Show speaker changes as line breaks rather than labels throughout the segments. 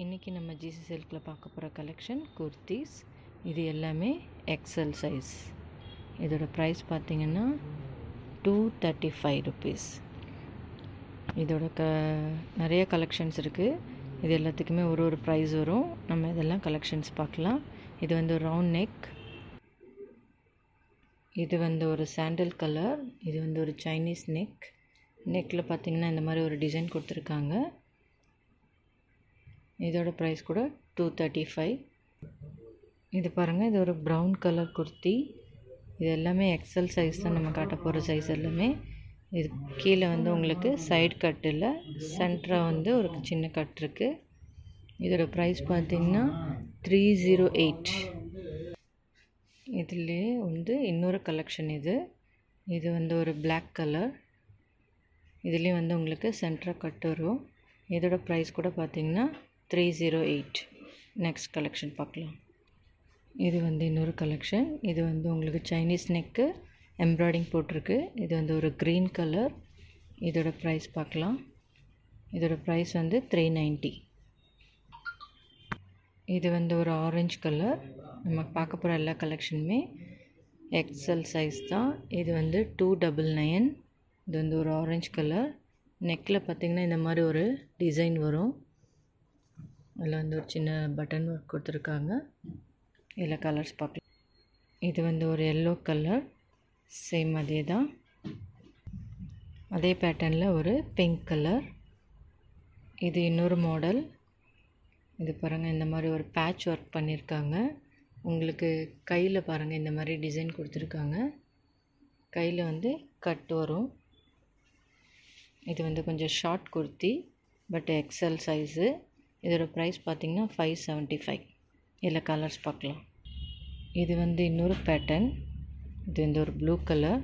இன்றைக்கி நம்ம ஜிசி சில்கில் பார்க்க போகிற கலெக்ஷன் குர்த்திஸ். இது எல்லாமே எக்ஸல் சைஸ். இதோட ப்ரைஸ் பார்த்திங்கன்னா 235 rupees. இதோட நிறைய கலெக்ஷன்ஸ் இருக்குது. இது எல்லாத்துக்குமே ஒரு ப்ரைஸ் வரும். நம்ம இதெல்லாம் கலெக்ஷன்ஸ் பார்க்கலாம். இது வந்து ரவுண்ட் நெக், இது வந்து ஒரு சாண்டல் கலர், இது வந்து ஒரு சைனீஸ் நெக்கில் பார்த்திங்கன்னா இந்த மாதிரி ஒரு டிசைன் கொடுத்துருக்காங்க. இதோட ப்ரைஸ் கூட 235. இது பாருங்கள், இது ஒரு ப்ரௌன் கலர் குர்த்தி. இது எல்லாமே எக்ஸல் சைஸ் தான் நம்ம காட்ட போகிற சைஸ் எல்லாமே. இது கீழே வந்து உங்களுக்கு சைடு கட் இல்லை, சென்டராக வந்து ஒரு சின்ன கட் இருக்குது. இதோட ப்ரைஸ் பார்த்திங்கன்னா 308. இதிலே வந்து இன்னொரு கலெக்ஷன் இது வந்து ஒரு பிளாக் கலர். இதுலேயும் வந்து உங்களுக்கு சென்டராக கட் வரும். இதோட ப்ரைஸ் கூட பார்த்திங்கன்னா 308. நெக்ஸ்ட் கலெக்ஷன் பார்க்கலாம். இது வந்து இன்னொரு கலெக்ஷன். இது வந்து உங்களுக்கு சைனீஸ் நெக்கு எம்ப்ராய்டிஙங் போட்டிருக்கு. இது வந்து ஒரு க்ரீன் கலர். இதோட ப்ரைஸ் பார்க்கலாம். இதோட ப்ரைஸ் வந்து 390. இது வந்து ஒரு ஆரஞ்சு கலர். நம்ம பார்க்க போகிற எல்லா கலெக்ஷனுமே எக்ஸல் சைஸ் தான். இது வந்து 299. இது வந்து ஒரு ஆரஞ்சு கலர். நெக்கில் பார்த்திங்கன்னா இந்த மாதிரி ஒரு டிசைன் வரும். அதில் வந்து ஒரு சின்ன பட்டன் ஒர்க் கொடுத்துருக்காங்க. இதில் கலர்ஸ் பார்க்கலாம். இது வந்து ஒரு எல்லோ கலர், சேம் அதே தான். அதே பேட்டர்னில் ஒரு பிங்க் கலர். இது இன்னொரு மாடல். இது பாருங்கள், இந்த மாதிரி ஒரு பேட்ச் ஒர்க் பண்ணியிருக்காங்க. உங்களுக்கு கையில் பாருங்கள் இந்த மாதிரி டிசைன் கொடுத்துருக்காங்க. கையில் வந்து கட் வரும். இது வந்து கொஞ்சம் short kurti, but XL size. இதோட ப்ரைஸ் பார்த்திங்கன்னா 575. இதில் கலர்ஸ் பார்க்கலாம். இது வந்து இன்னொரு பேட்டர்ன். இது வந்து ஒரு ப்ளூ கலர்.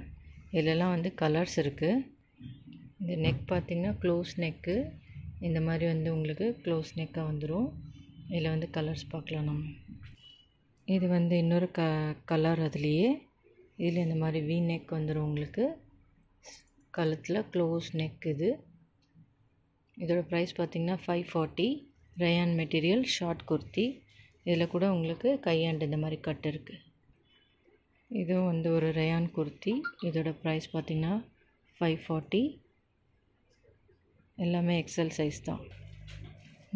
இதிலெல்லாம் வந்து கலர்ஸ் இருக்குது. இந்த நெக் பார்த்திங்கன்னா க்ளோஸ் நெக்கு. இந்த மாதிரி வந்து உங்களுக்கு க்ளோஸ் நெக்காக வந்துடும். இதில் வந்து கலர்ஸ் பார்க்கலாம் நம்ம. இது வந்து இன்னொரு கலர். அதுலேயே இதில் இந்த மாதிரி வி நெக் வந்துடும் உங்களுக்கு. கழுத்தில் க்ளோஸ் நெக். இதோட ப்ரைஸ் பார்த்திங்கன்னா 540. Rayon material short kurti. இதில் கூட உங்களுக்கு கையாண்டு இந்த மாதிரி கட் இருக்குது. இதுவும் வந்து ஒரு ரயான் குர்த்தி. இதோட ப்ரைஸ் பார்த்திங்கன்னா 540. எல்லாமே எக்ஸல் சைஸ் தான்.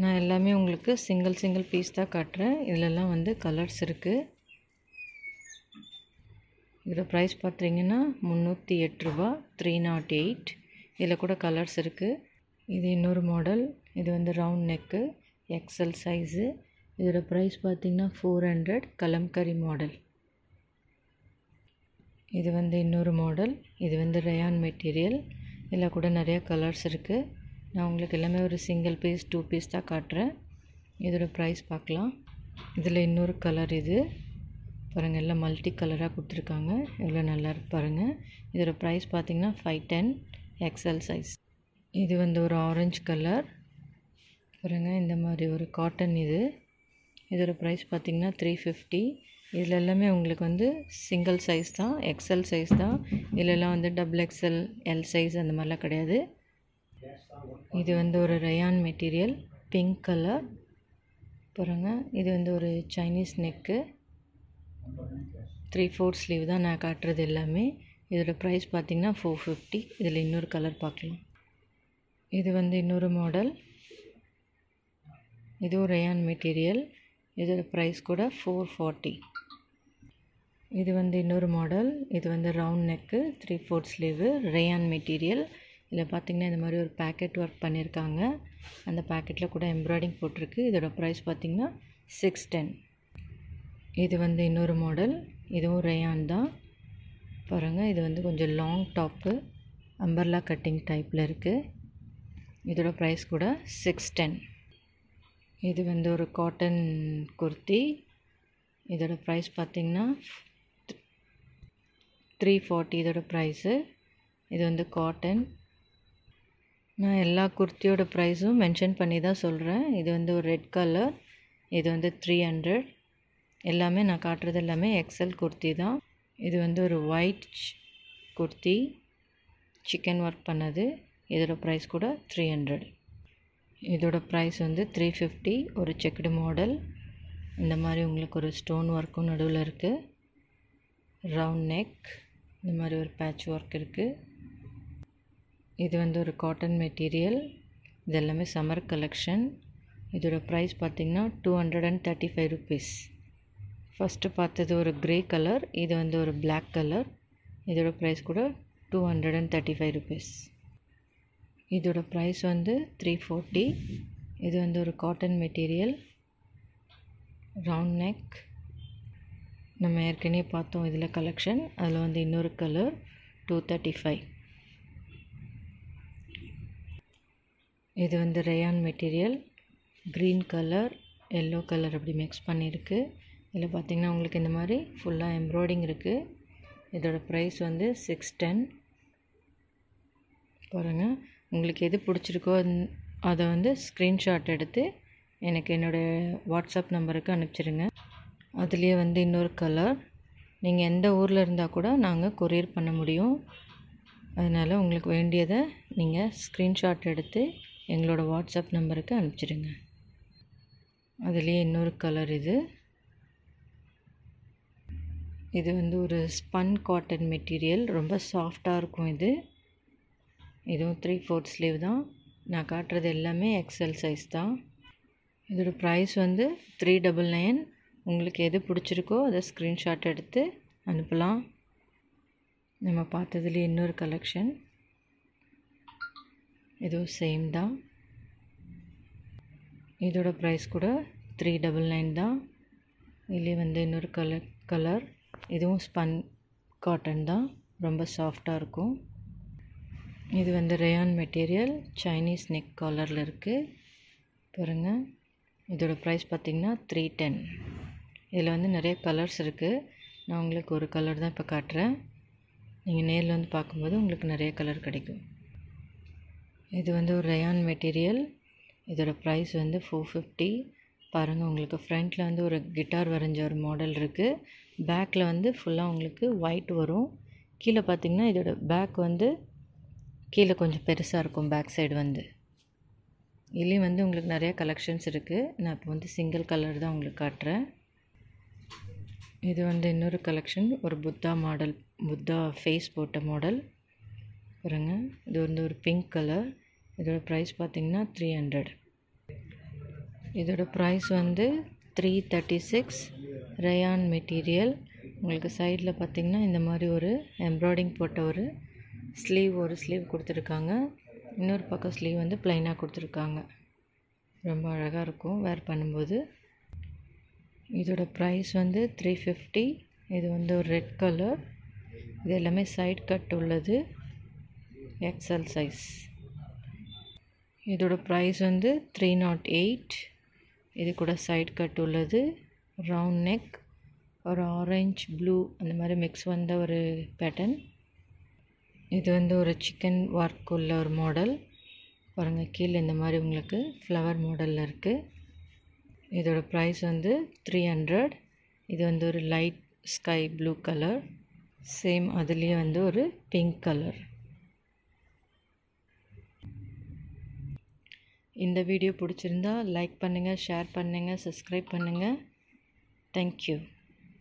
நான் எல்லாமே உங்களுக்கு சிங்கிள் பீஸ் தான் காட்டுறேன். இதிலெல்லாம் வந்து கலர்ஸ் இருக்குது. இதோட ப்ரைஸ் பார்த்திங்கன்னா 308 ரூபா, 308. இதில் கூட கலர்ஸ் இருக்குது. இது இன்னொரு மாடல். இது வந்து ரவுண்ட் நெக்கு, எக்ஸல் சைஸு. இதோட ப்ரைஸ் பார்த்திங்கன்னா 400. கலம்கரி மாடல். இது வந்து இன்னொரு மாடல். இது வந்து ரயான் மெட்டீரியல். இதில் கூட நிறைய கலர்ஸ் இருக்குது. நான் உங்களுக்கு எல்லாமே ஒரு சிங்கிள் பீஸ் 2 பீஸ் தான் காட்டுறேன். இதோட ப்ரைஸ் பார்க்கலாம். இதில் இன்னொரு கலர். இது பாருங்கள், எல்லாம் மல்டி கலராக கொடுத்துருக்காங்க. எவ்வளோ நல்லா இருக்கு பாருங்கள். இதோட ப்ரைஸ் பார்த்திங்கன்னா 510. XL size. இது வந்து ஒரு ஆரஞ்சு கலர். பாருங்கள், இந்த மாதிரி ஒரு காட்டன். இதோட ப்ரைஸ் பார்த்திங்கன்னா 350. இதில் எல்லாமே உங்களுக்கு வந்து சிங்கிள் சைஸ் தான், எக்ஸல் சைஸ் தான். இதிலெல்லாம் வந்து XXL, எல் சைஸ் அந்த மாதிரிலாம் கிடையாது. இது வந்து ஒரு ரயான் மெட்டீரியல், பிங்க் கலர். பாருங்கள், இது வந்து ஒரு சைனீஸ் நெக்கு. 3/4 ஸ்லீவ் தான் நான் காட்டுறது எல்லாமே. இதோட ப்ரைஸ் பார்த்திங்கன்னா 450. இதில் இன்னொரு கலர் பார்க்கலாம். இது வந்து இன்னொரு மாடல். இதுவும் ரயான் மெட்டீரியல். இதோட ப்ரைஸ் கூட 440. இது வந்து இன்னொரு மாடல். இது வந்து round neck, 3/4 sleeve, rayon material. இதில் பார்த்திங்கன்னா இந்த மாதிரி ஒரு பேக்கெட் ஒர்க் பண்ணியிருக்காங்க. அந்த பேக்கெட்டில் கூட எம்ப்ராய்டிங் போட்டிருக்கு. இதோட ப்ரைஸ் பார்த்திங்கன்னா 610. இது வந்து இன்னொரு மாடல். இதுவும் ரயான் தான். பாருங்கள், இது வந்து கொஞ்சம் லாங் டாப்பு, அம்பர்லா கட்டிங் டைப்பில் இருக்குது. இதோட ப்ரைஸ் கூட 610. இது வந்து ஒரு காட்டன் குர்த்தி. இதோட ப்ரைஸ் பார்த்திங்கன்னா 340. இதோட ப்ரைஸு. இது வந்து காட்டன். நான் எல்லா குர்த்தியோட ப்ரைஸும் மென்ஷன் பண்ணி தான் சொல்கிறேன். இது வந்து ஒரு ரெட் கலர். இது வந்து 300. எல்லாமே நான் காட்டுறது எல்லாமே எக்ஸல் குர்த்தி தான். இது வந்து ஒரு ஒயிட் குர்த்தி, சிக்கன் ஒர்க் பண்ணது. இதோட ப்ரைஸ் கூட 300. இதோட ப்ரைஸ் வந்து 350. ஒரு செக்குடு மாடல். இந்த மாதிரி உங்களுக்கு ஒரு ஸ்டோன் ஒர்க்கும் நடுவில் இருக்குது. Round neck. இந்த மாதிரி ஒரு பேட்ச் ஒர்க் இருக்குது. இது வந்து ஒரு காட்டன் மெட்டீரியல். இது எல்லாமே சம்மர் கலெக்ஷன். இதோட ப்ரைஸ் பார்த்திங்கன்னா 235 ருபீஸ். ஃபஸ்ட்டு பார்த்தது ஒரு க்ரே கலர், இது வந்து ஒரு பிளாக் கலர். இதோட ப்ரைஸ் கூட 235 ருபீஸ். இதோட ப்ரைஸ் வந்து 340. இது வந்து ஒரு காட்டன் மெட்டீரியல், ரவுண்ட் நெக். நம்ம ஏற்கனவே பார்த்தோம் இதில் கலெக்ஷன். அதில் வந்து இன்னொரு கலர் 235. இது வந்து rayon material. Green colour, yellow colour அப்படி மிக்ஸ் பண்ணியிருக்கு. இதில் பார்த்திங்கன்னா உங்களுக்கு இந்த மாதிரி ஃபுல்லாக எம்ப்ராய்டிங் இருக்குது. இதோட ப்ரைஸ் வந்து 610. பாருங்கள், உங்களுக்கு எது பிடிச்சிருக்கோ அதை வந்து ஸ்க்ரீன்ஷாட் எடுத்து எனக்கு என்னோடய வாட்ஸ்அப் நம்பருக்கு அனுப்பிச்சிடுங்க. அதுலேயே வந்து இன்னொரு கலர். நீங்கள் எந்த ஊரில் இருந்தால் கூட நாங்கள் கொரியர் பண்ண முடியும். அதனால் உங்களுக்கு வேண்டியதை நீங்கள் ஸ்க்ரீன்ஷாட் எடுத்து எங்களோட வாட்ஸ்அப் நம்பருக்கு அனுப்பிச்சிடுங்க. அதுலேயே இன்னொரு கலர். இது வந்து ஒரு ஸ்பன் காட்டன் மெட்டீரியல். ரொம்ப சாஃப்டாக இருக்கும் இது. இதுவும் 3/4 ஸ்லீவ் தான். நான் காட்டுறது எல்லாமே எக்ஸல் சைஸ் தான். இதோட ப்ரைஸ் வந்து 399. உங்களுக்கு எது பிடிச்சிருக்கோ அதை ஸ்க்ரீன்ஷாட் எடுத்து அனுப்பலாம். நம்ம பார்த்ததுலேயே இன்னொரு கலெக்ஷன். இதுவும் சேம் தான். இதோட ப்ரைஸ் கூட 399 தான். இதுலேயே வந்து இன்னொரு கலர். இதுவும் ஸ்பன் காட்டன் தான். ரொம்ப சாஃப்டாக இருக்கும். இது வந்து ரேயான் மெட்டீரியல். சைனீஸ் நெக் காலரில் இருக்குது. பாருங்கள், இதோட ப்ரைஸ் பார்த்திங்கன்னா 310. இதில் வந்து நிறைய கலர்ஸ் இருக்குது. நான் உங்களுக்கு ஒரு கலர் தான் இப்போ காட்டுறேன். நீங்கள் நேரில் வந்து பார்க்கும்போது உங்களுக்கு நிறைய கலர் கிடைக்கும். இது வந்து ஒரு ரேயான் மெட்டீரியல். இதோட ப்ரைஸ் வந்து 450. பாருங்கள், உங்களுக்கு ஃப்ரண்ட்டில் வந்து ஒரு கிட்டார் வரைஞ்ச ஒரு மாடல் இருக்குது. பேக்கில் வந்து ஃபுல்லாக உங்களுக்கு ஒயிட் வரும். கீழே பார்த்திங்கன்னா இதோட பேக் வந்து கீழே கொஞ்சம் பெருசாக இருக்கும். பேக் சைடு வந்து இதுலேயும் வந்து உங்களுக்கு நிறைய கலெக்ஷன்ஸ் இருக்குது. நான் இப்போ வந்து சிங்கிள் கலர் தான் உங்களுக்கு காட்டுறேன். இது வந்து இன்னொரு கலெக்ஷன். ஒரு புத்தா மாடல், புத்தா ஃபேஸ் போட்ட மாடல். பாருங்க, இது வந்து ஒரு பிங்க் கலர். இதோட ப்ரைஸ் பார்த்திங்கன்னா 300. இதோட ப்ரைஸ் வந்து 336. Rayon material. உங்களுக்கு சைடில் பார்த்திங்கன்னா இந்த மாதிரி ஒரு எம்ப்ராய்டிங் போட்ட ஒரு ஸ்லீவ் கொடுத்துருக்காங்க. இன்னொரு பக்கம் ஸ்லீவ் வந்து ப்ளைனாக கொடுத்துருக்காங்க. ரொம்ப அழகாக இருக்கும் வேர் பண்ணும்போது. இதோட ப்ரைஸ் வந்து 350. இது வந்து ஒரு ரெட் கலர். இது எல்லாமே சைட் கட் உள்ளது, எக்ஸல் சைஸ். இதோட ப்ரைஸ் வந்து 308. இது கூட சைட் கட் உள்ளது, ரவுண்ட் நெக், ஒரு ஆரஞ்சு ப்ளூ அந்த மாதிரி மிக்ஸ் வந்த ஒரு பேட்டர்ன். இது வந்து ஒரு சிக்கன் ஒர்க் உள்ள ஒரு மாடல். பாருங்கள், கீழே இந்த மாதிரி உங்களுக்கு ஃப்ளவர் மாடலில் இருக்குது. இதோட ப்ரைஸ் வந்து 300. இது வந்து ஒரு light sky blue colour. Same அதுலேயே வந்து ஒரு பிங்க் கலர். இந்த வீடியோ பிடிச்சிருந்தா லைக் பண்ணுங்கள், ஷேர் பண்ணுங்கள், சப்ஸ்கிரைப் பண்ணுங்கள். தேங்க்யூ.